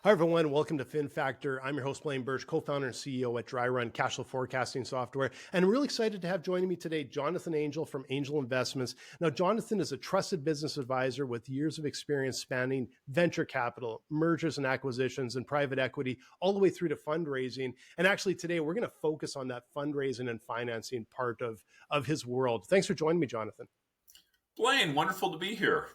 Hi, everyone. Welcome to FinFactor. I'm your host, Blaine Bertsch, co-founder and CEO at Dry Run Cash Flow Forecasting Software. And I'm really excited to have joining me today, Jonathon Angell from Angell Investments. Now, Jonathon is a trusted business advisor with years of experience spanning venture capital, mergers and acquisitions, and private equity, all the way through to fundraising. And actually today, we're going to focus on that fundraising and financing part of his world. Thanks for joining me, Jonathon. Blaine, wonderful to be here.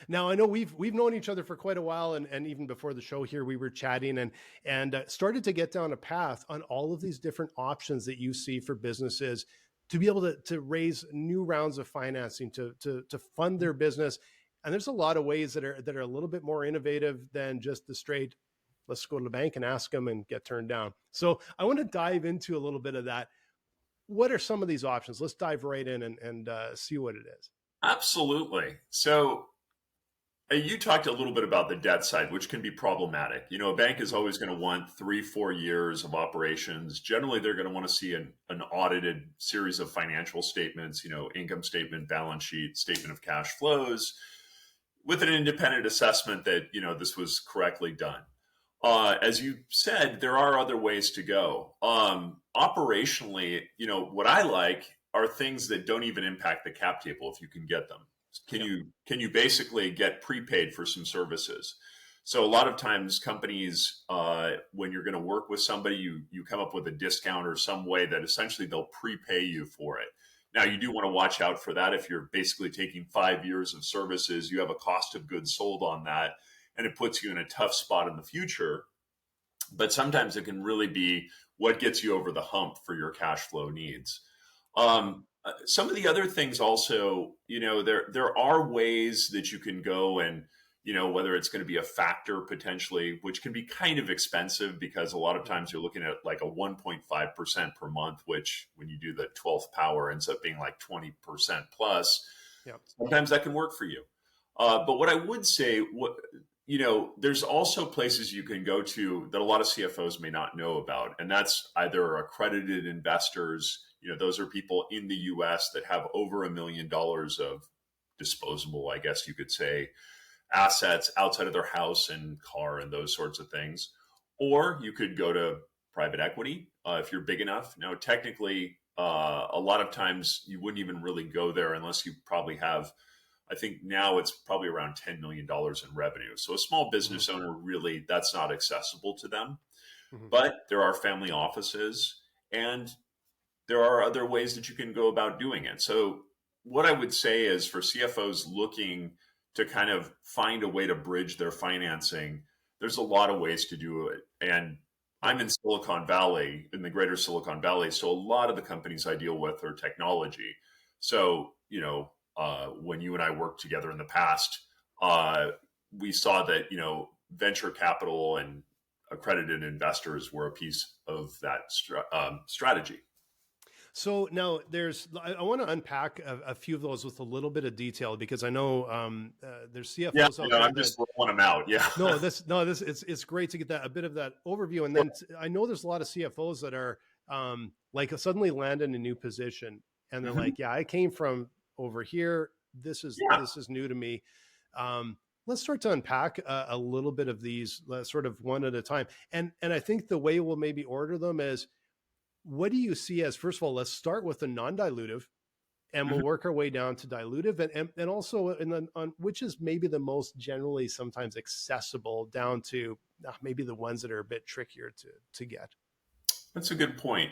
Now, I know we've known each other for quite a while, and even before the show here, we were chatting and started to get down a path on all of these different options that you see for businesses to be able to raise new rounds of financing to fund their business. And there's a lot of ways that are a little bit more innovative than just the straight, let's go to the bank and ask them and get turned down. So I want to dive into a little bit of that. What are some of these options? Let's dive right in and see what it is. Absolutely. So you talked a little bit about the debt side, which can be problematic. You know, a bank is always going to want 3-4 years of operations. Generally, they're going to want to see an audited series of financial statements, income statement, balance sheet, statement of cash flows, with an independent assessment that, this was correctly done. As you said, there are other ways to go. Operationally, what I like are things that don't even impact the cap table if you can get them. Can you basically get prepaid for some services? So a lot of times companies, when you're going to work with somebody, you come up with a discount or some way that essentially they'll prepay you for it. Now, you do want to watch out for that. If you're basically taking 5 years of services, you have a cost of goods sold on that, and it puts you in a tough spot in the future. But sometimes it can really be what gets you over the hump for your cash flow needs. Some of the other things also, there are ways that you can go and, whether it's going to be a factor potentially, which can be kind of expensive because a lot of times you're looking at like a 1.5% per month, which when you do the 12th power ends up being like 20% plus. Yep. Sometimes that can work for you. But what I would say, there's also places you can go to that a lot of CFOs may not know about. And that's either accredited investors. Those are people in the US that have over $1 million of disposable, I guess you could say, assets outside of their house and car and those sorts of things. Or you could go to private equity if you're big enough. Now, technically, a lot of times you wouldn't even really go there unless you probably have, I think now it's probably around $10 million in revenue. So a small business owner, really, that's not accessible to them. But there are family offices and there are other ways that you can go about doing it. So what I would say is for CFOs looking to kind of find a way to bridge their financing, there's a lot of ways to do it. And I'm in Silicon Valley, in the greater Silicon Valley. So a lot of the companies I deal with are technology. So, when you and I worked together in the past, we saw that, venture capital and accredited investors were a piece of that strategy. So now I want to unpack a few of those with a little bit of detail because I know there's CFOs out there. I'm just rolling them out. Yeah. It's great to get a bit of that overview. And then I know there's a lot of CFOs that are like suddenly land in a new position and they're like, yeah, I came from over here. This is new to me. Let's start to unpack a little bit of these sort of one at a time. And I think the way we'll maybe order them is, what do you see as, first of all, let's start with the non-dilutive and we'll work our way down to dilutive and also on which is maybe the most generally sometimes accessible down to maybe the ones that are a bit trickier to get. That's a good point.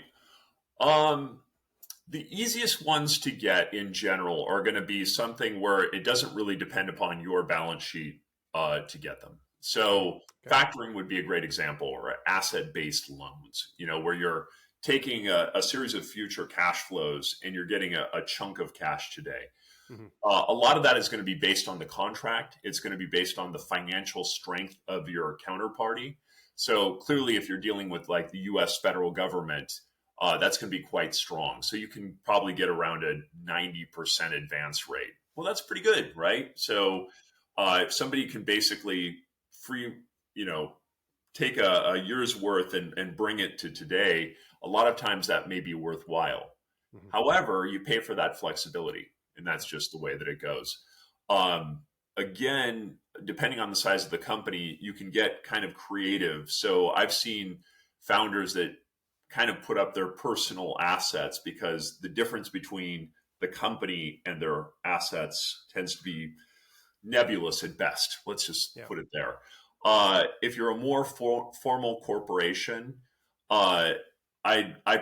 The easiest ones to get in general are going to be something where it doesn't really depend upon your balance sheet to get them. So factoring would be a great example, or asset-based loans, where you're taking a series of future cash flows and you're getting a chunk of cash today. A lot of that is going to be based on the contract. It's going to be based on the financial strength of your counterparty. So clearly, if you're dealing with like the US federal government, that's going to be quite strong. So you can probably get around a 90% advance rate. Well, that's pretty good, right? So if somebody can basically take a year's worth and bring it to today, a lot of times that may be worthwhile. However, you pay for that flexibility, and that's just the way that it goes. again, depending on the size of the company, you can get kind of creative. So I've seen founders that kind of put up their personal assets, because the difference between the company and their assets tends to be nebulous at best. Let's just put it there. If you're a more formal corporation, I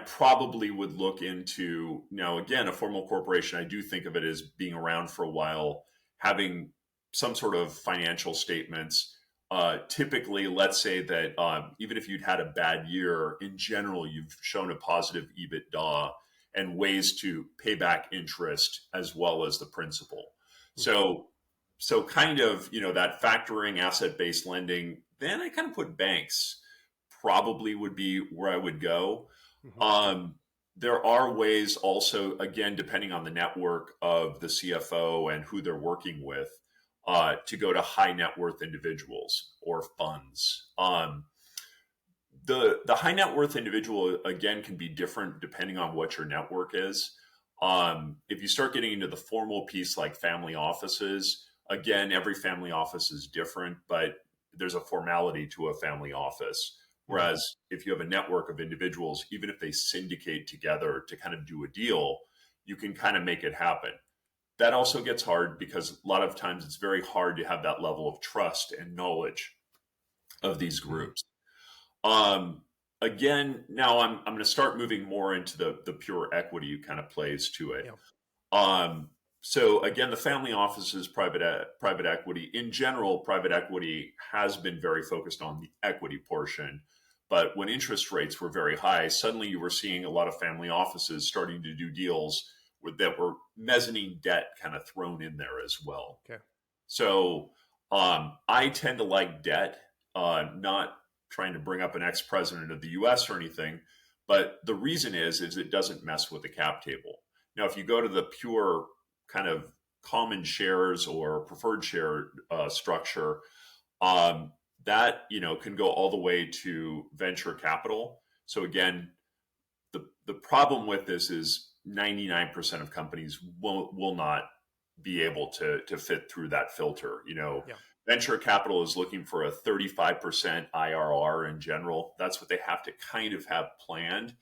probably would look into, now again, a formal corporation, I do think of it as being around for a while, having some sort of financial statements. Typically, let's say that even if you'd had a bad year, in general, you've shown a positive EBITDA and ways to pay back interest as well as the principal. So kind of, that factoring, asset-based lending, then I kind of put banks probably would be where I would go. There are ways also, again, depending on the network of the CFO and who they're working with, to go to high net worth individuals or funds. The high net worth individual, again, can be different depending on what your network is. If you start getting into the formal piece like family offices, again, every family office is different, but there's a formality to a family office. Whereas if you have a network of individuals, even if they syndicate together to kind of do a deal, you can kind of make it happen. That also gets hard because a lot of times it's very hard to have that level of trust and knowledge of these groups. Again, now I'm going to start moving more into the pure equity kind of plays to it. So again, the family offices, private equity. In general, private equity has been very focused on the equity portion. But when interest rates were very high, suddenly you were seeing a lot of family offices starting to do deals that were mezzanine debt kind of thrown in there as well. So I tend to like debt, not trying to bring up an ex-president of the US or anything, but the reason is it doesn't mess with the cap table. Now, if you go to the pure kind of common shares or preferred share structure, that can go all the way to venture capital. So again, the problem with this is 99% of companies will not be able to fit through that filter. Venture capital is looking for a 35% IRR in general. That's what they have to kind of have planned.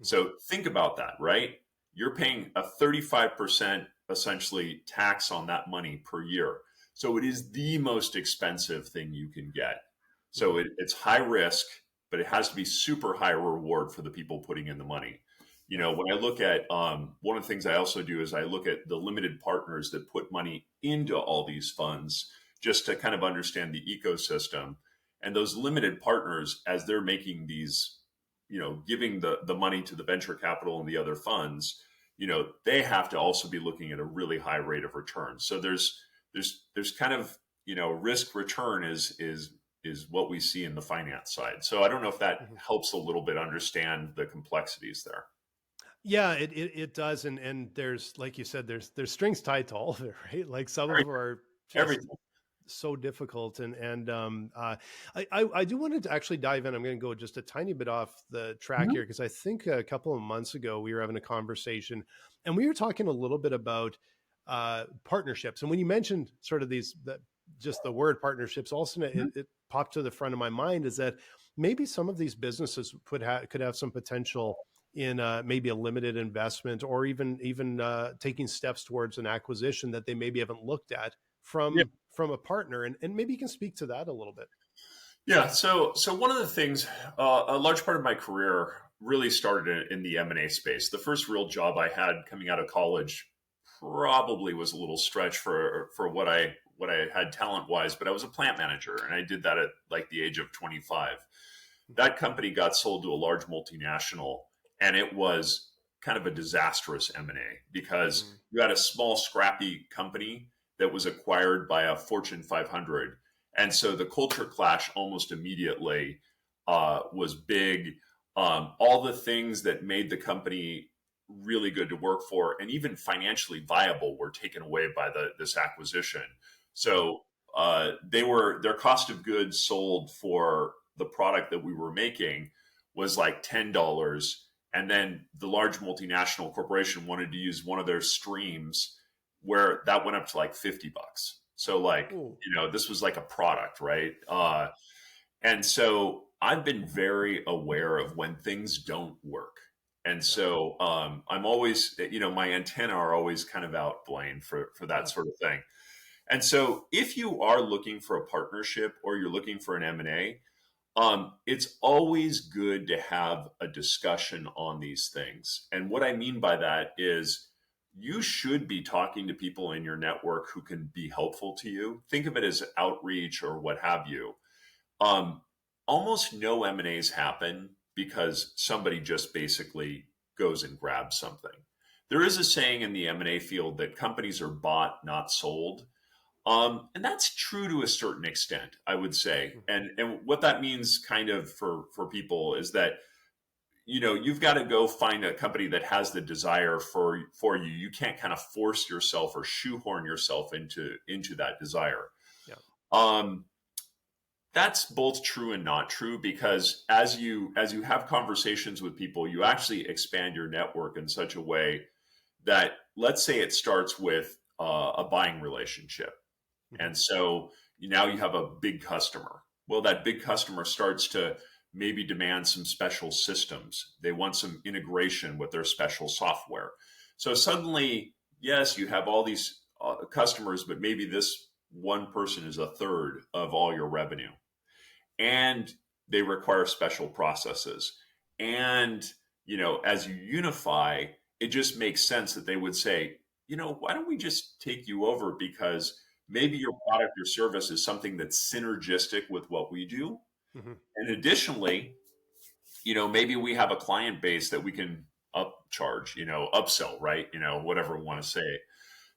So think about that, right? You're paying a 35% essentially tax on that money per year. So it is the most expensive thing you can get. So it's high risk, but it has to be super high reward for the people putting in the money. When I look at, one of the things I also do is I look at the limited partners that put money into all these funds just to kind of understand the ecosystem. And those limited partners, as they're making these, giving the money to the venture capital and the other funds, they have to also be looking at a really high rate of return. So there's kind of, risk return is what we see in the finance side. So I don't know if that helps a little bit understand the complexities there. Yeah, it does. And there's, like you said, there's strings tied to all of it, right? Like some of them are just so difficult. And I do want to actually dive in. I'm going to go just a tiny bit off the track here, because I think a couple of months ago we were having a conversation and we were talking a little bit about partnerships. And when you mentioned sort of just the word partnerships, also it popped to the front of my mind is that maybe some of these businesses could have some potential in maybe a limited investment, or even taking steps towards an acquisition that they maybe haven't looked at from a partner. And maybe you can speak to that a little bit. Yeah. So one of the things, a large part of my career really started in the M&A space. The first real job I had coming out of college probably was a little stretch for what I had talent wise, but I was a plant manager and I did that at like the age of 25. That company got sold to a large multinational, and it was kind of a disastrous M&A because you had a small scrappy company that was acquired by a Fortune 500. And so the culture clash almost immediately was big. All the things that made the company really good to work for and even financially viable were taken away by this acquisition. So their cost of goods sold for the product that we were making was like $10. And then the large multinational corporation wanted to use one of their streams where that went up to like $50. So like, Ooh. this was like a product, right? And so I've been very aware of when things don't work. And Yeah. so I'm always, my antenna are always kind of out, Blaine, for that Yeah. sort of thing. And so if you are looking for a partnership or you're looking for an M&A, it's always good to have a discussion on these things. And what I mean by that is you should be talking to people in your network who can be helpful to you. Think of it as outreach or what have you. Um, Almost no M&As happen because somebody just basically goes and grabs something. There is a saying in the M&A field that companies are bought, not sold. And that's true to a certain extent, I would say. And what that means kind of for people is that, you've got to go find a company that has the desire for you. You can't kind of force yourself or shoehorn yourself into that desire. Yeah. That's both true and not true, because as you have conversations with people, you actually expand your network in such a way that, let's say it starts with a buying relationship. And so now you have a big customer. Well, that big customer starts to maybe demand some special systems. They want some integration with their special software. So suddenly, yes, you have all these customers, but maybe this one person is a third of all your revenue. And they require special processes. And, as you unify, it just makes sense that they would say, why don't we just take you over, because maybe your product or service is something that's synergistic with what we do. Mm-hmm. And additionally, maybe we have a client base that we can upcharge, upsell, right? Whatever we want to say.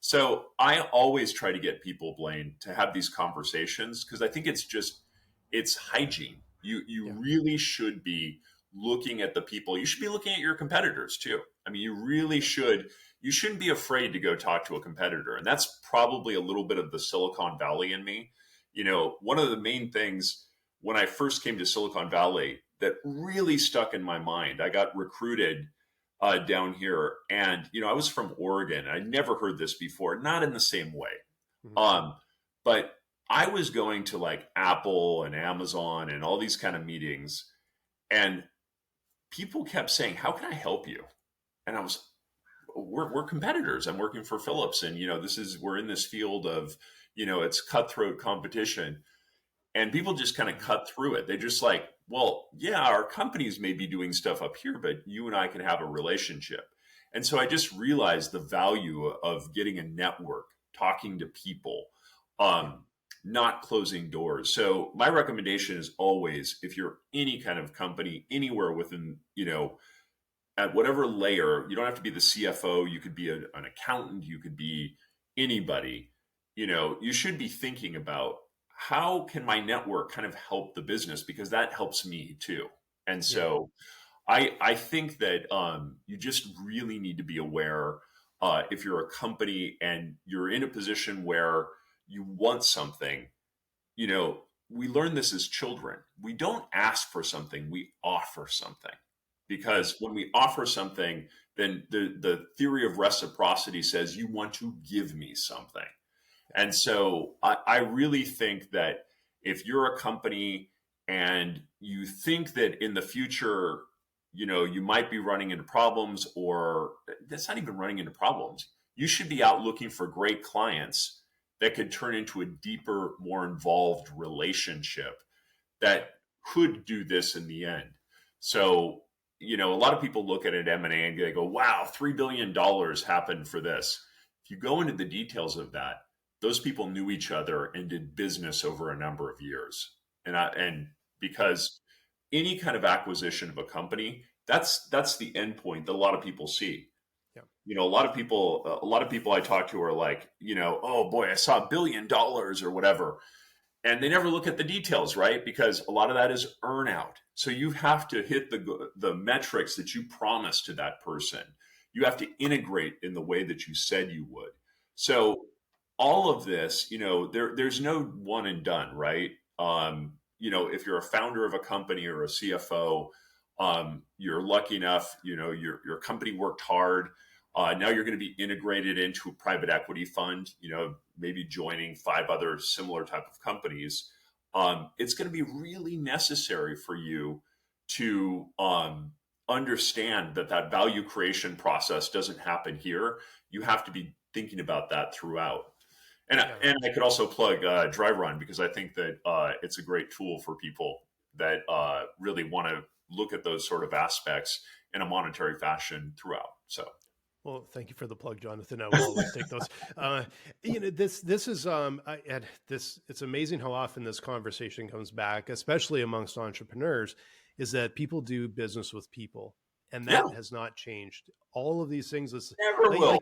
So I always try to get people, Blaine, to have these conversations, because I think it's hygiene. You Yeah. really should be looking at the people. You should be looking at your competitors too. I mean, you really should. You shouldn't be afraid to go talk to a competitor. And that's probably a little bit of the Silicon Valley in me. One of the main things when I first came to Silicon Valley that really stuck in my mind, I got recruited down here. And, I was from Oregon. I never heard this before, not in the same way. Mm-hmm. But I was going to like Apple and Amazon and all these kind of meetings, and people kept saying, "How can I help you?" And I was, we're competitors. I'm working for Philips, and we're in this field of, it's cutthroat competition, and people just kind of cut through it. They just like, well, yeah, our companies may be doing stuff up here, but you and I can have a relationship. And so I just realized the value of getting a network, talking to people, not closing doors. So my recommendation is always, if you're any kind of company, anywhere within, at whatever layer, you don't have to be the CFO. You could be an accountant. You could be anybody. You should be thinking about, how can my network kind of help the business, because that helps me too. And so I think that you just really need to be aware, if you're a company and you're in a position where you want something. We learn this as children. We don't ask for something, we offer something. Because when we offer something, then the theory of reciprocity says you want to give me something. And so I really think that if you're a company and you think that in the future, you might be running into problems, or that's not even running into problems, you should be out looking for great clients that could turn into a deeper, more involved relationship that could do this in the end. So, a lot of people look at it M&A and they go, wow, $3 billion happened for this. If you go into the details of that, those people knew each other and did business over a number of years. And because any kind of acquisition of a company, that's the end point that a lot of people see. Yeah. A lot of people I talk to are like, oh boy, I saw $1 billion or whatever. And they never look at the details, right? Because a lot of that is earnout. So you have to hit the metrics that you promised to that person. You have to integrate in the way that you said you would. So all of this, there's no one and done, right? If you're a founder of a company or a CFO, you're lucky enough, your company worked hard. Now you're going to be integrated into a private equity fund, maybe joining 5 other similar type of companies. It's going to be really necessary for you to understand that value creation process doesn't happen here. You have to be thinking about that throughout. And I could also plug Dry Run, because I think that it's a great tool for people that really want to look at those sort of aspects in a monetary fashion throughout. So. Well, thank you for the plug, Jonathan. I will always take those. This is it's amazing how often this conversation comes back, especially amongst entrepreneurs, is that people do business with people, and that has not changed. All of these things, Never will.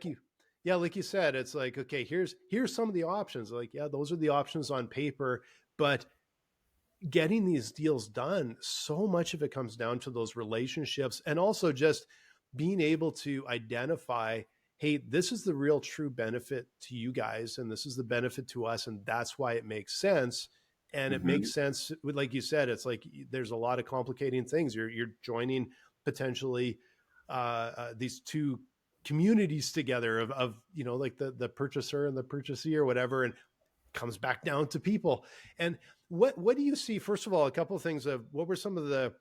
Like you said, it's like, okay, here's some of the options. Like, yeah, those are the options on paper, but getting these deals done, so much of it comes down to those relationships, and also just being able to identify, hey, this is the real true benefit to you guys, and this is the benefit to us, and that's why it makes sense. And it makes sense, like you said, it's like there's a lot of complicating things. You're joining potentially these 2 communities together of like the purchaser and the purchasee or whatever, and comes back down to people. And what do you see? First of all, a couple of things of what were some of the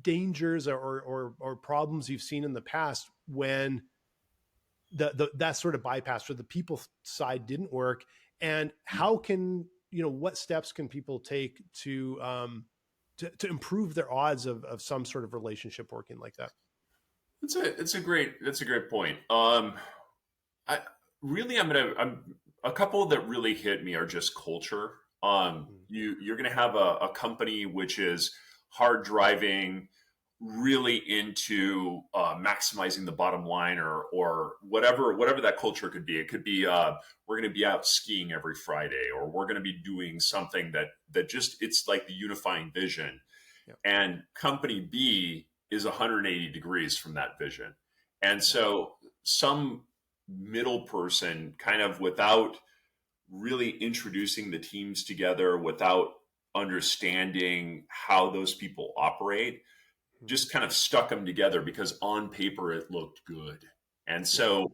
dangers or problems you've seen in the past when that sort of bypass or the people side didn't work, and how can, what steps can people take to improve their odds of some sort of relationship working like that? It's a great point. I'm a couple that really hit me are just culture. You're going to have a company which is hard driving, really into maximizing the bottom line, or whatever that culture could be. It could be we're going to be out skiing every Friday, or we're going to be doing something that just, it's like the unifying vision. Yep. And company B is 180 degrees from that vision. And so some middle person, kind of without really introducing the teams together, without understanding how those people operate, just kind of stuck them together because on paper it looked good. And so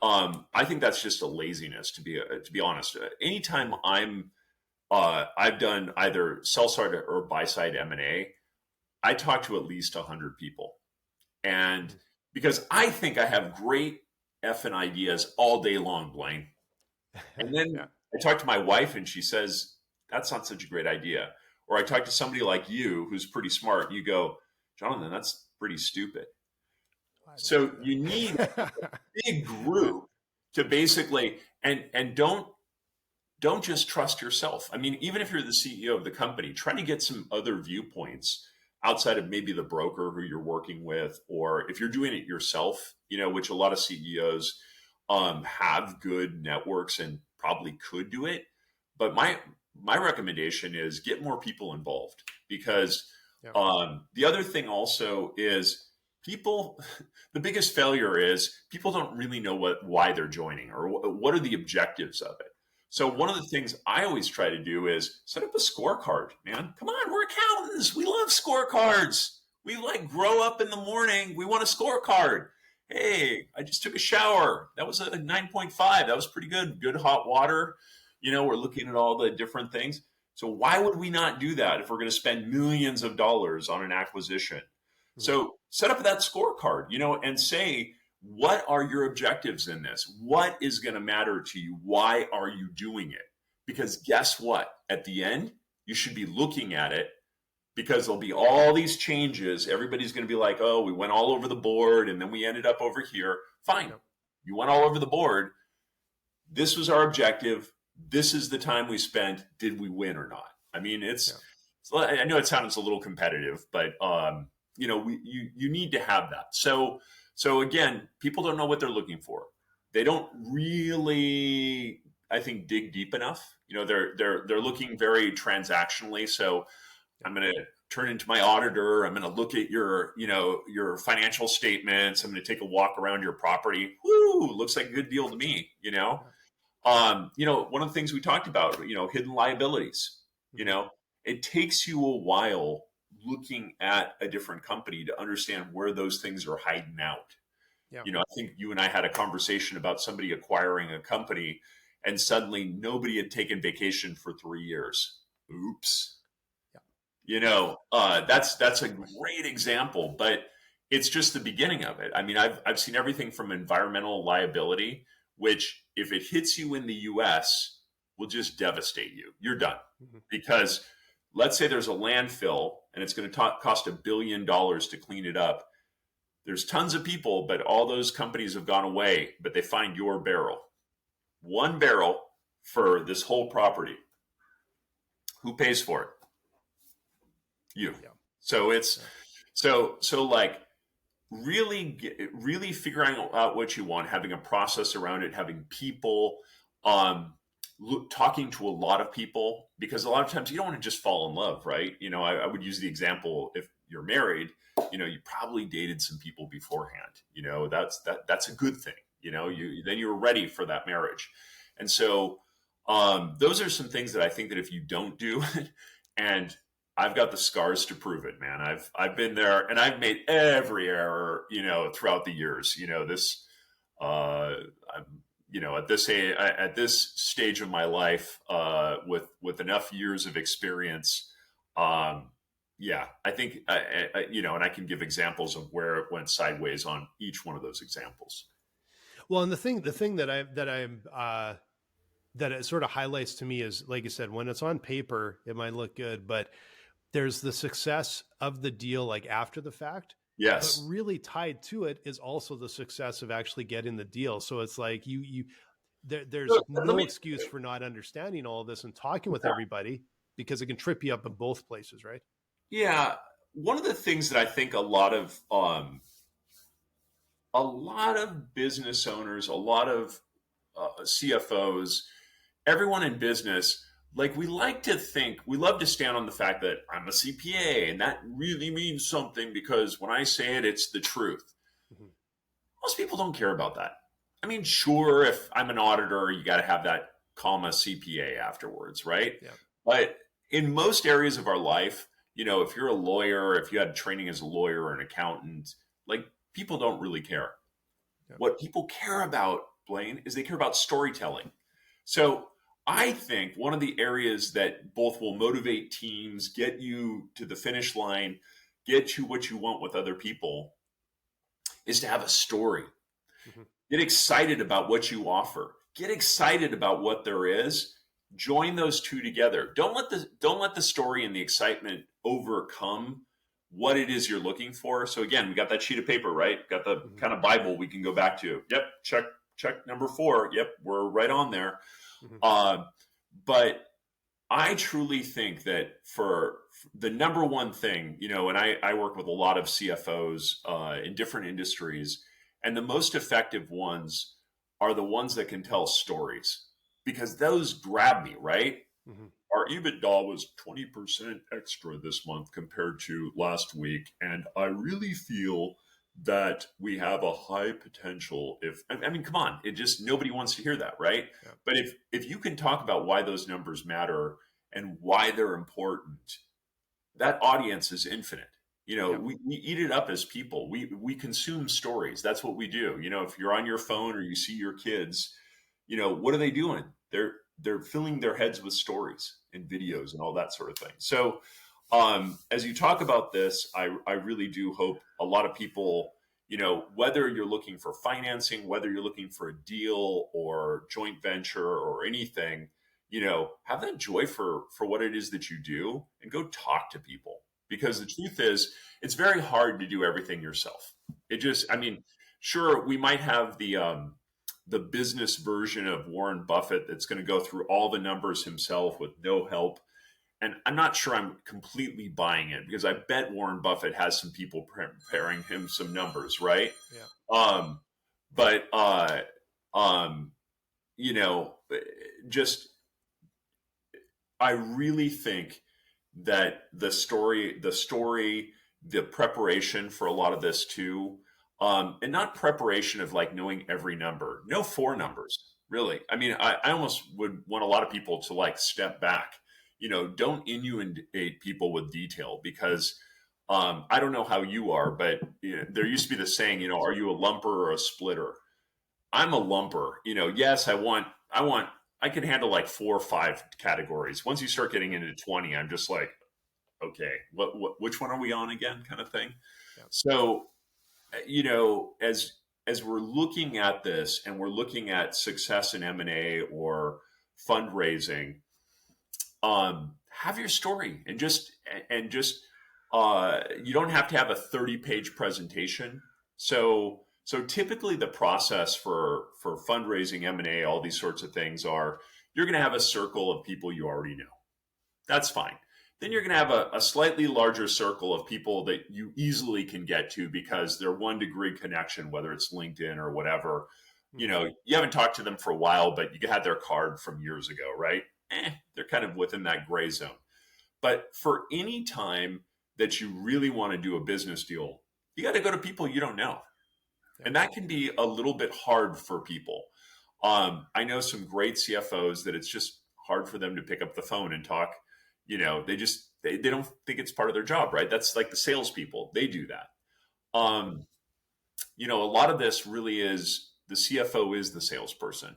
I think that's just a laziness, to be honest. Anytime I've done either sell side or buy side M&A, I talk to at least 100 people. And because I think I have great effing ideas all day long, Blaine. And then I talk to my wife and she says, that's not such a great idea. Or I talk to somebody like you who's pretty smart. You go, Jonathan, that's pretty stupid. So you need a big group to basically, and don't just trust yourself. I mean, even if you're the CEO of the company, try to get some other viewpoints outside of maybe the broker who you're working with, or if you're doing it yourself, which a lot of CEOs have good networks and probably could do it. But my recommendation is get more people involved, because the other thing also is the biggest failure is people don't really know why they're joining, or what are the objectives of it. So one of the things I always try to do is set up a scorecard, man. Come on, we're accountants. We love scorecards. We grow up in the morning. We want a scorecard. Hey, I just took a shower. That was a 9.5. That was pretty good. Good hot water. We're looking at all the different things. So why would we not do that if we're going to spend millions of dollars on an acquisition? Mm-hmm. So set up that scorecard, and say, what are your objectives in this? What is going to matter to you? Why are you doing it? Because guess what? At the end, you should be looking at it, because there'll be all these changes. Everybody's going to be like, oh, we went all over the board and then we ended up over here. Fine. You went all over the board. This was our objective. This is the time we spent. Did we win or not? I mean, I know it sounds a little competitive, but you need to have that. So again, people don't know what they're looking for. They don't really, I think, dig deep enough. They're looking very transactionally. So I'm going to turn into my auditor. I'm going to look at your financial statements. I'm going to take a walk around your property. Woo, looks like a good deal to me. One of the things we talked about, hidden liabilities. It takes you a while looking at a different company to understand where those things are hiding out. Yeah. I think you and I had a conversation about somebody acquiring a company and suddenly nobody had taken vacation for 3 years. Oops. That's a great example, but it's just the beginning of it. I mean, I've seen everything from environmental liability, which if it hits you in the US will just devastate you. You're done. Mm-hmm. Because let's say there's a landfill and it's going to cost $1 billion to clean it up. There's tons of people, but all those companies have gone away, but they find your barrel. One barrel for this whole property. Who pays for it? You. Yeah. So it's so like really figuring out what you want, having a process around it, having people, talking to a lot of people, because a lot of times you don't want to just fall in love, right? I would use the example, if you're married, you probably dated some people beforehand. That's a good thing. Then you're ready for that marriage. And so those are some things that I think that if you don't do, and I've got the scars to prove it, man. I've been there and I've made every error, throughout the years. At this stage of my life, with enough years of experience, I think, and I can give examples of where it went sideways on each one of those examples. Well, and the thing that it sort of highlights to me is, like you said, when it's on paper, it might look good, but there's the success of the deal, like after the fact. Yes. But really tied to it is also the success of actually getting the deal. So it's like there's no excuse for not understanding all of this and talking with everybody, because it can trip you up in both places, right? Yeah. One of the things that I think a lot of business owners, a lot of CFOs, everyone in business, like we love to stand on the fact that I'm a CPA and that really means something because when I say it, it's the truth. Mm-hmm. Most people don't care about that. I mean, sure, if I'm an auditor, you got to have that comma CPA afterwards, right? Yeah. But in most areas of our life, if you're a lawyer, if you had training as a lawyer or an accountant, like people don't really care. Yeah. What people care about, Blaine, is they care about storytelling. So I think one of the areas that both will motivate teams, get you to the finish line, get you what you want with other people, is to have a story. Mm-hmm. Get excited about what you offer. Get excited about what there is. Join those two together. Don't let the story and the excitement overcome what it is you're looking for. So again, we got that sheet of paper, right? Got the mm-hmm. kind of Bible we can go back to. Yep, check number 4. Yep, we're right on there. Mm-hmm. But I truly think that for the number one thing, and I work with a lot of CFOs in different industries, and the most effective ones are the ones that can tell stories, because those grab me, right? Mm-hmm. Our EBITDA was 20% extra this month compared to last week, and I really feel that we have a high potential. Come on, nobody wants to hear that, right? Yeah. But if you can talk about why those numbers matter and why they're important, that audience is infinite. Yeah. we eat it up as people. We consume stories. That's what we do. If you're on your phone or you see your kids, what are they doing? They're filling their heads with stories and videos and all that sort of thing. So as you talk about this, I really do hope a lot of people, whether you're looking for financing, whether you're looking for a deal or joint venture or anything, have that joy for what it is that you do and go talk to people. Because the truth is, it's very hard to do everything yourself. Sure, we might have the business version of Warren Buffett that's going to go through all the numbers himself with no help. And I'm not sure I'm completely buying it, because I bet Warren Buffett has some people preparing him some numbers, right? Yeah. I really think that the preparation for a lot of this too, and not preparation of like knowing every number, know 4 numbers, really. I almost would want a lot of people to like step back. Don't inundate people with detail, because I don't know how you are, but there used to be the saying, are you a lumper or a splitter? I'm a lumper. Yes, I can handle like 4 or 5 categories. Once you start getting into 20, I'm just like, okay, which one are we on again, kind of thing. Yeah. So, as we're looking at this and we're looking at success in M&A or fundraising, have your story and just you don't have to have a 30-page presentation. So typically the process for fundraising, M&A, all these sorts of things are, you're going to have a circle of people you already know. That's fine. Then you're going to have a slightly larger circle of people that you easily can get to because they're one-degree connection, whether it's LinkedIn or whatever. You haven't talked to them for a while, but you had their card from years ago, right? They're kind of within that gray zone. But for any time that you really want to do a business deal, you got to go to people you don't know. And that can be a little bit hard for people. I know some great CFOs that it's just hard for them to pick up the phone and talk. They don't think it's part of their job, right? That's like the salespeople. They do that. A lot of this really is the CFO is the salesperson.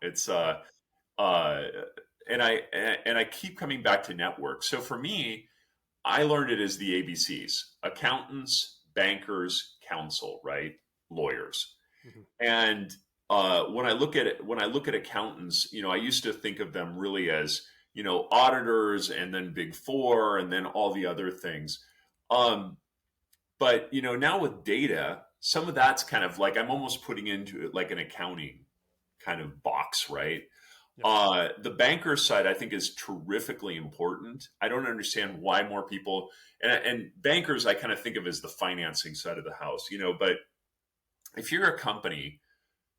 It's and I keep coming back to network. So for me, I learned it as the ABCs: accountants, bankers, counsel, right? Lawyers. Mm-hmm. And when I look at accountants, I used to think of them really as auditors and then Big Four and then all the other things. But now with data, some of that's kind of like I'm almost putting into it like an accounting kind of box, right? Yeah. The banker side, I think, is terrifically important. I don't understand why more people and bankers I kind of think of as the financing side of the house, but if you're a company,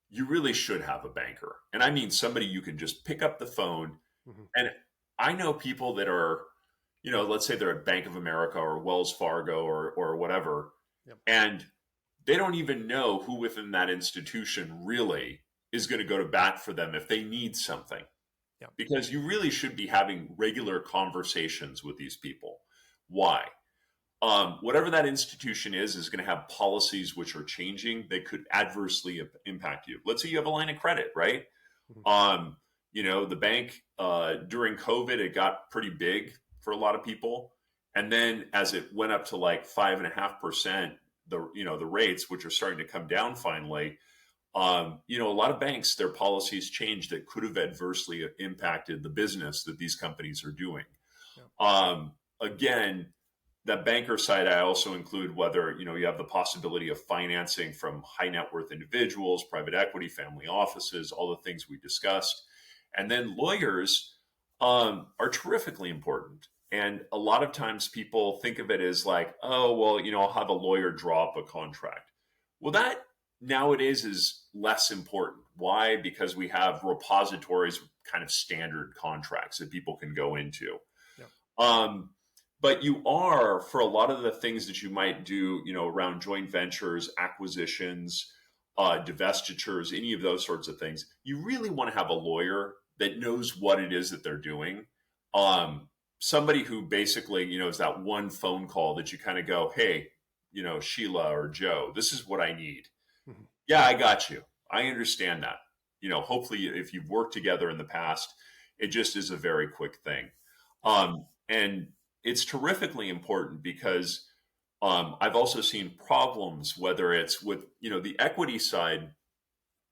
you really should have a banker. And I mean somebody you can just pick up the phone. Mm-hmm. And I know people that are, let's say they're at Bank of America or Wells Fargo or whatever, yep. And they don't even know who within that institution really is going to go to bat for them if they need something. Yep. Because you really should be having regular conversations with these people. Why? Whatever that institution is going to have policies which are changing that could adversely impact you. Let's say you have a line of credit, right? Mm-hmm. The bank during COVID, it got pretty big for a lot of people. And then as it went up to like 5.5%, the rates, which are starting to come down finally, a lot of banks, their policies changed that could have adversely impacted the business that these companies are doing. Yeah. Again, that banker side, I also include whether, you have the possibility of financing from high net worth individuals, private equity, family offices, all the things we discussed. And then lawyers are terrifically important. And a lot of times people think of it as like, oh, well, I'll have a lawyer draw up a contract. Well, that nowadays is less important. Why? Because we have repositories, kind of standard contracts that people can go into. Yeah. But you are, for a lot of the things that you might do, around joint ventures, acquisitions, divestitures, any of those sorts of things, you really want to have a lawyer that knows what it is that they're doing. Somebody who basically, is that one phone call that you kind of go, hey, Sheila or Joe, this is what I need. Mm-hmm. Yeah, I got you. I understand that. Hopefully if you've worked together in the past, it just is a very quick thing. And it's terrifically important because I've also seen problems, whether it's with, the equity side.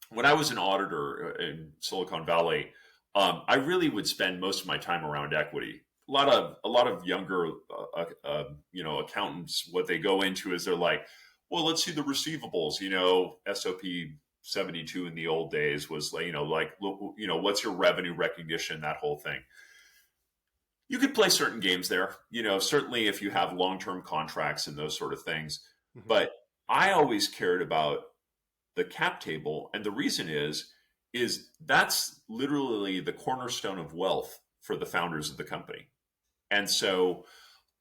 When I was an auditor in Silicon Valley, I really would spend most of my time around equity. A lot of younger, accountants, what they go into is they're like, well, let's see the receivables, SOP 72 in the old days was, what's your revenue recognition, that whole thing. You could play certain games there, certainly if you have long-term contracts and those sort of things. Mm-hmm. But I always cared about the cap table. And the reason is that's literally the cornerstone of wealth for the founders of the company. And so,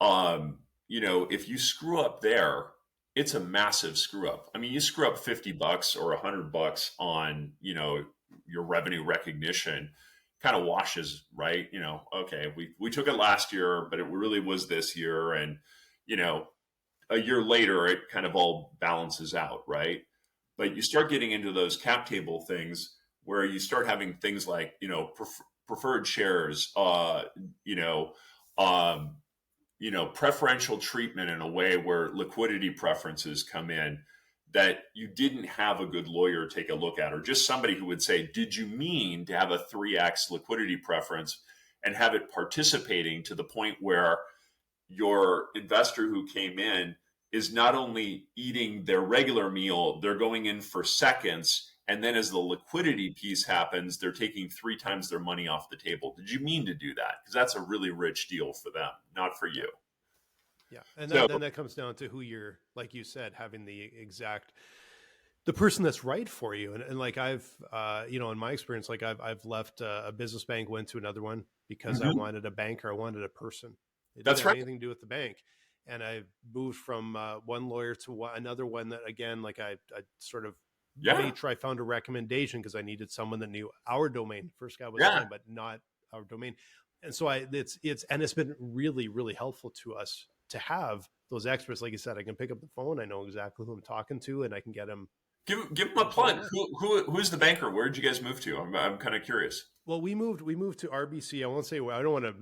if you screw up there, it's a massive screw up. I mean, you screw up $50 or $100 on, your revenue recognition, kind of washes, right? Okay, we took it last year, but it really was this year. And, a year later, it kind of all balances out, right? But you start getting into those cap table things where you start having things like, preferred shares, um, preferential treatment in a way where liquidity preferences come in that you didn't have a good lawyer take a look at, or just somebody who would say, did you mean to have a 3x liquidity preference and have it participating to the point where your investor who came in is not only eating their regular meal, they're going in for seconds. And then as the liquidity piece happens, they're taking 3 times their money off the table. Did you mean to do that? Because that's a really rich deal for them, not for you. Yeah. And So, then that comes down to who you're, like you said, having the person that's right for you. And like I've, in my experience, like I've left a business bank, went to another one because I wanted a banker. I wanted a person. It didn't have anything to do with the bank. And I moved from one lawyer to another one that, again, like I sort of made sure I found a recommendation because I needed someone that knew our domain. First guy was fine, but not our domain. And so it's been really, really helpful to us to have those experts. Like you said, I can pick up the phone. I know exactly who I'm talking to, and I can get them. Give them a plug. Who's the banker? Where did you guys move to? I'm kind of curious. Well, we moved to RBC. I won't say. I don't want to.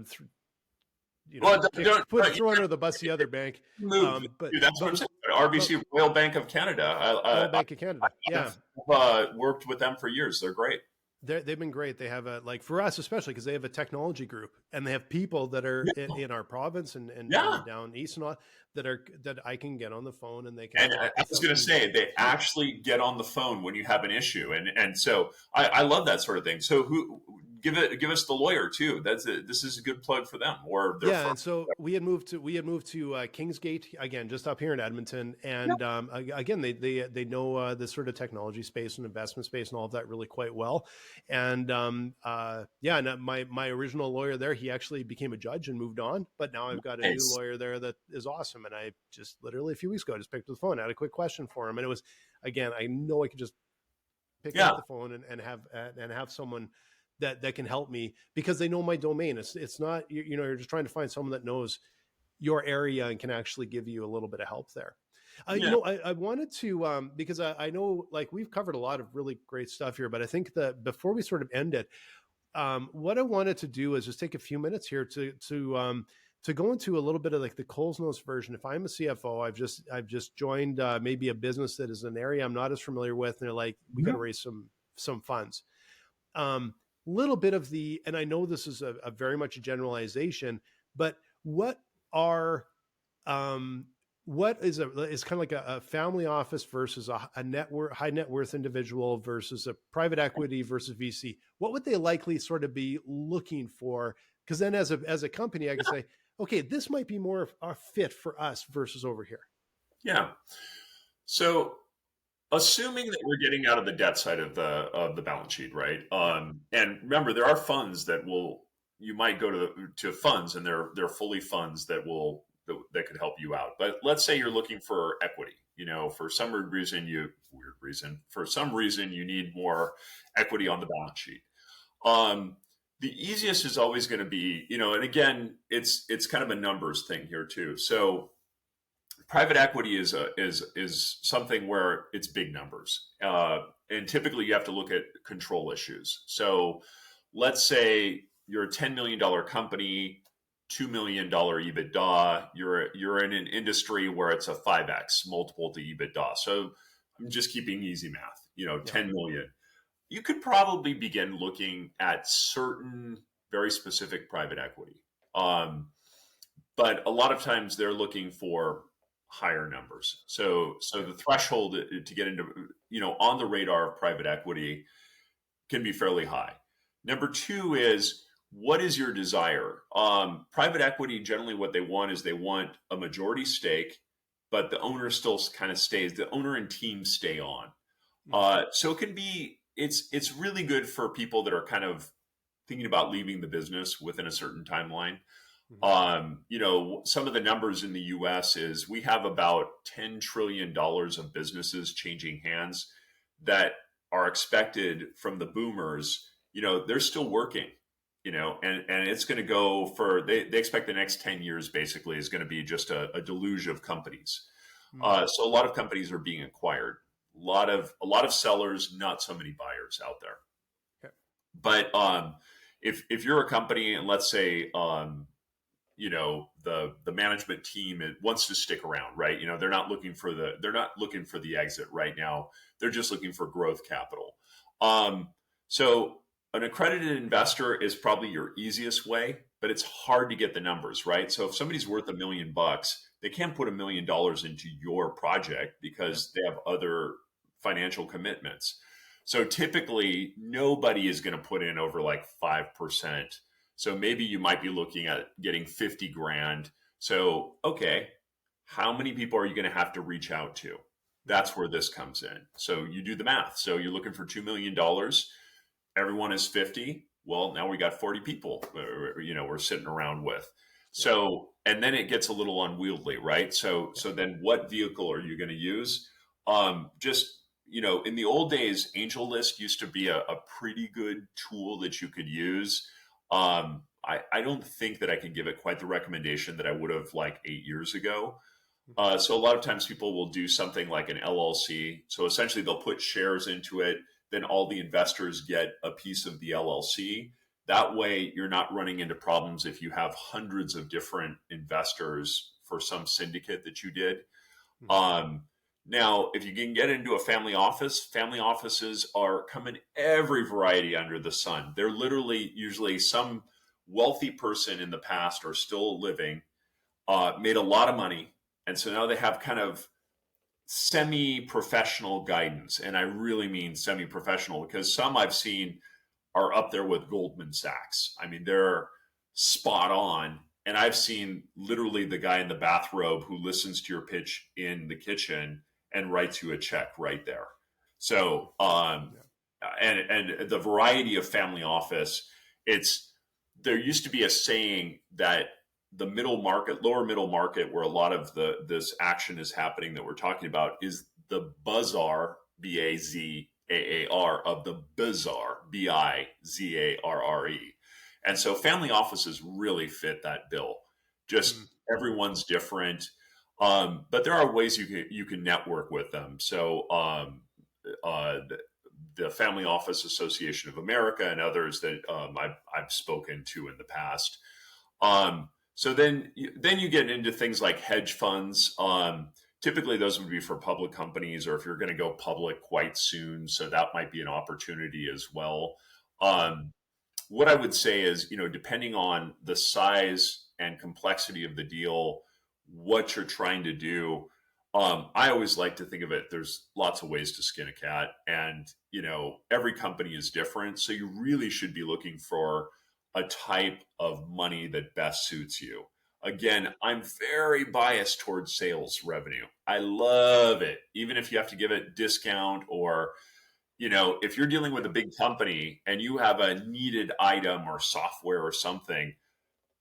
Throw under the bus the other bank. But that's what I'm saying. RBC, Royal Bank of Canada. Royal Bank of Canada. Yeah, I've worked with them for years. They're great. They've been great. They have for us, especially because they have a technology group and they have people that are in our province and down east and all that I can get on the phone and they can. And I was going to say, they actually get on the phone when you have an issue. And so I love that sort of thing. So give us the lawyer too. This is a good plug for them. And so we had moved to Kingsgate, again, just up here in Edmonton. And again, they know the sort of technology space and investment space and all of that really quite well. And my original lawyer there, he actually became a judge and moved on. But now I've got a new lawyer there that is awesome. And I just literally a few weeks ago, I just picked up the phone, I had a quick question for him. And it was, again, I know I could just pick up the phone and have someone that can help me because they know my domain. It's not, you're just trying to find someone that knows your area and can actually give you a little bit of help there. I wanted to, because I know like we've covered a lot of really great stuff here, but I think that before we sort of end it, what I wanted to do is just take a few minutes here to go into a little bit of like the Coles Notes version. If I'm a CFO, I've just joined maybe a business that is an area I'm not as familiar with. And they're like, we got to raise some funds. Little bit of and I know this is a very much a generalization, but what is kind of like a family office versus a high net worth individual versus a private equity versus VC? What would they likely sort of be looking for? Because then as a company, I can say, okay, this might be more of a fit for us versus over here. Yeah. So assuming that we're getting out of the debt side of the balance sheet, right? And remember, there are funds you might go to funds, and they're fully funds that could help you out. But let's say you're looking for equity. For some reason you need more equity on the balance sheet. The easiest is always going to be, and again, it's kind of a numbers thing here too. So private equity is something where it's big numbers, and typically you have to look at control issues. So let's say you're a $10 million company, $2 million EBITDA. You're in an industry where it's a 5x multiple to EBITDA. So I'm just keeping easy math. 10 million. You could probably begin looking at certain very specific private equity, but a lot of times they're looking for higher numbers. So the threshold to get into, on the radar of private equity can be fairly high. Number two is, what is your desire? Private equity, generally what they want is they want a majority stake, but the owner still kind of stays, the owner and team stay on. So it can be, it's really good for people that are kind of thinking about leaving the business within a certain timeline. Some of the numbers in the US is we have about $10 trillion of businesses changing hands that are expected from the boomers. They're still working, and it's going to go they expect the next 10 years basically is going to be just a deluge of companies. Mm. So a lot of companies are being acquired. A lot of sellers, not so many buyers out there. Okay. But if you're a company and let's say the management team wants to stick around, right? They're not looking for the exit right now. They're just looking for growth capital. So an accredited investor is probably your easiest way, but it's hard to get the numbers, right? So if somebody's worth $1 million, they can't put $1 million into your project because they have other financial commitments. So typically nobody is going to put in over like 5%. So maybe you might be looking at getting 50 grand. So, okay, how many people are you going to have to reach out to? That's where this comes in. So you do the math. So you're looking for $2 million. Everyone is 50. Well, now we got 40 people, we're sitting around with. So, and then it gets a little unwieldy, right? So then what vehicle are you going to use? In the old days, Angel List used to be a pretty good tool that you could use. I don't think that I can give it quite the recommendation that I would have like 8 years ago. So a lot of times people will do something like an LLC. So essentially they'll put shares into it. Then all the investors get a piece of the LLC. That way you're not running into problems if you have hundreds of different investors for some syndicate that you did. Now, if you can get into a family offices are coming every variety under the sun. They're literally usually some wealthy person in the past or still living, made a lot of money. And so now they have kind of semi-professional guidance. And I really mean semi-professional because some I've seen are up there with Goldman Sachs. I mean, they're spot on. And I've seen literally the guy in the bathrobe who listens to your pitch in the kitchen and writes you a check right there. So, and the variety of family office, there used to be a saying that the middle market, lower middle market, where a lot of this action is happening that we're talking about, is the bazaar, BAZAAR, of the bizarre, BIZARRE. And so family offices really fit that bill. Just everyone's different. But there are ways you can network with them. So the Family Office Association of America and others that I've spoken to in the past. So then you get into things like hedge funds. Typically, those would be for public companies, or if you're going to go public quite soon. So that might be an opportunity as well. What I would say is, depending on the size and complexity of the deal, what you're trying to do, I always like to think of it, there's lots of ways to skin a cat, and every company is different. So you really should be looking for a type of money that best suits you. Again, I'm very biased towards sales revenue. I love it, even if you have to give it discount, or if you're dealing with a big company and you have a needed item or software or something,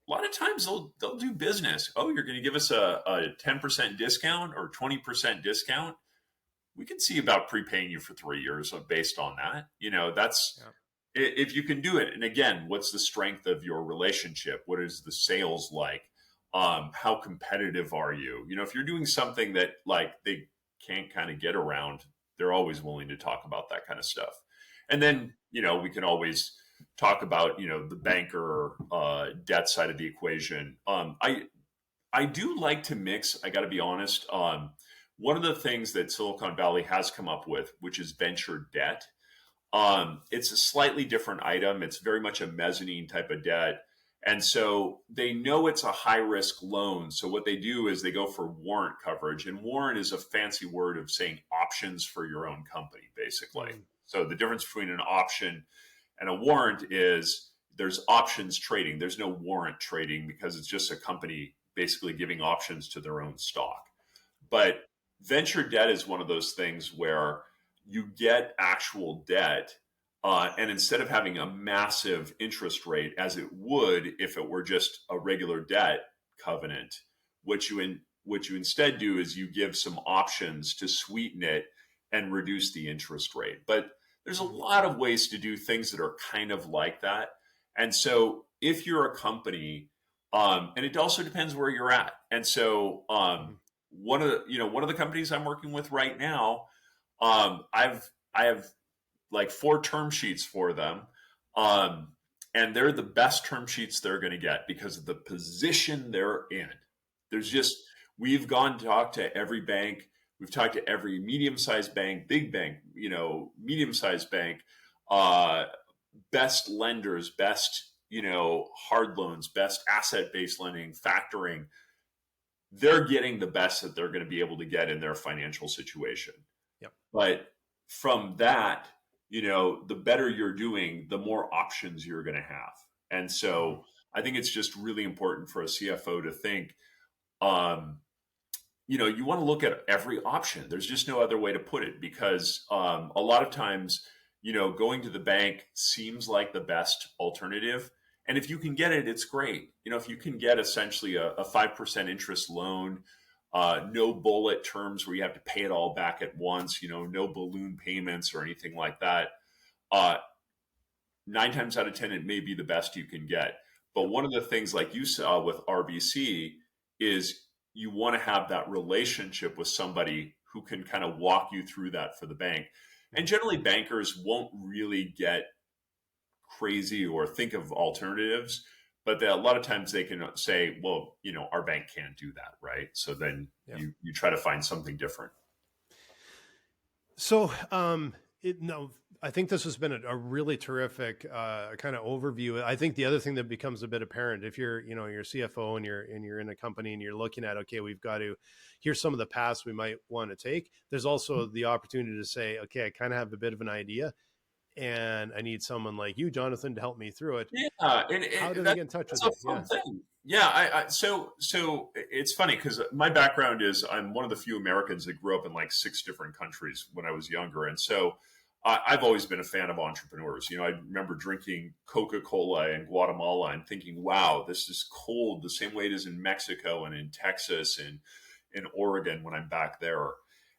a lot of times they'll do business. Oh, you're going to give us a 10% discount or 20% discount. We can see about prepaying you for 3 years based on that. If you can do it. And again, what's the strength of your relationship? What is the sales like? How competitive are you? If you're doing something that like they can't kind of get around, they're always willing to talk about that kind of stuff. And then, we can always talk about, the banker debt side of the equation. I do like to mix, I got to be honest. One of the things that Silicon Valley has come up with, which is venture debt. It's a slightly different item. It's very much a mezzanine type of debt. And so they know it's a high risk loan. So what they do is they go for warrant coverage. And warrant is a fancy word of saying options for your own company, basically. So the difference between an option and a warrant is there's options trading. There's no warrant trading because it's just a company basically giving options to their own stock. But venture debt is one of those things where you get actual debt. And instead of having a massive interest rate, as it would if it were just a regular debt covenant, what you instead do is you give some options to sweeten it and reduce the interest rate. But there's a lot of ways to do things that are kind of like that. And so if you're a company, and it also depends where you're at. And so one of the companies I'm working with right now, I have like 4 term sheets for them. And they're the best term sheets they're going to get because of the position they're in. There's just, we've gone to talk to every bank. We've talked to every medium-sized bank, big bank, medium-sized bank, best lenders, best, hard loans, best asset-based lending, factoring. They're getting the best that they're going to be able to get in their financial situation. Yep. But from that, the better you're doing, the more options you're going to have. And so I think it's just really important for a CFO to think, you want to look at every option. There's just no other way to put it, because a lot of times, going to the bank seems like the best alternative. And if you can get it, it's great. If you can get essentially a 5% interest loan, no bullet terms where you have to pay it all back at once, no balloon payments or anything like that. 9 times out of 10, it may be the best you can get. But one of the things, like you saw with RBC, is you want to have that relationship with somebody who can kind of walk you through that for the bank. And generally, bankers won't really get crazy or think of alternatives, but a lot of times they can say, well, our bank can't do that, right? So then you try to find something different. So, I think this has been a really terrific kind of overview. I think the other thing that becomes a bit apparent, if you're CFO and you're in a company and you're looking at, okay, we've got to, here's some of the paths we might want to take. There's also the opportunity to say, okay, I kind of have a bit of an idea, and I need someone like you, Jonathan, to help me through it. Yeah, and how do they get in touch with you? Thing. Yeah, so it's funny because my background is I'm one of the few Americans that grew up in like 6 different countries when I was younger, and so I've always been a fan of entrepreneurs. I remember drinking Coca-Cola in Guatemala and thinking, wow, this is cold the same way it is in Mexico and in Texas and in Oregon when I'm back there.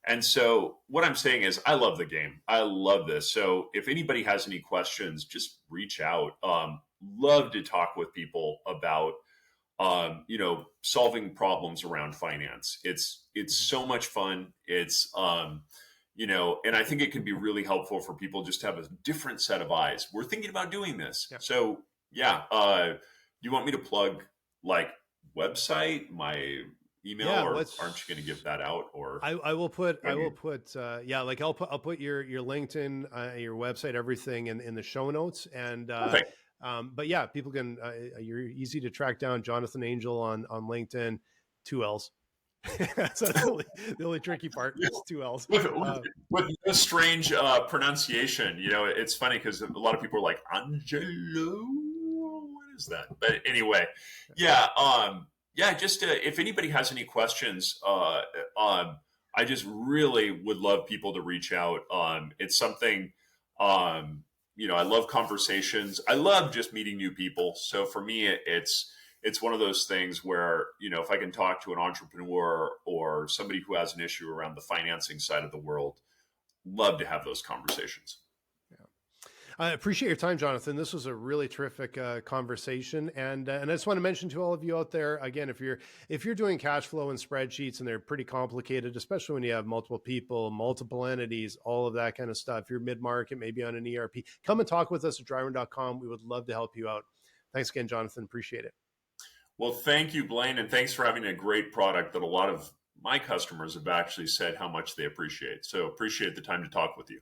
And so what I'm saying is I love the game. I love this. So if anybody has any questions, just reach out. Love to talk with people about, solving problems around finance. It's so much fun. It's, and I think it can be really helpful for people just to have a different set of eyes. We're thinking about doing this. Yeah. So do you want me to plug like website, my email, or aren't you going to give that out? Or I will put I'll put your LinkedIn, your website, everything in the show notes. And but yeah, people can you're easy to track down. Jonathon Angell on LinkedIn, 2 L's. That's the only tricky part. It's 2 L's with no strange pronunciation. It's funny because a lot of people are like, Angelo, what is that? But anyway, just if anybody has any questions, I just really would love people to reach out. It's something, I love conversations. I love just meeting new people. So for me, it's one of those things where, if I can talk to an entrepreneur or somebody who has an issue around the financing side of the world, love to have those conversations. I appreciate your time, Jonathan. This was a really terrific conversation. And I just want to mention to all of you out there, again, if you're doing cash flow and spreadsheets and they're pretty complicated, especially when you have multiple people, multiple entities, all of that kind of stuff, if you're mid-market, maybe on an ERP, come and talk with us at dryrun.com. We would love to help you out. Thanks again, Jonathan. Appreciate it. Well, thank you, Blaine. And thanks for having a great product that a lot of my customers have actually said how much they appreciate. So appreciate the time to talk with you.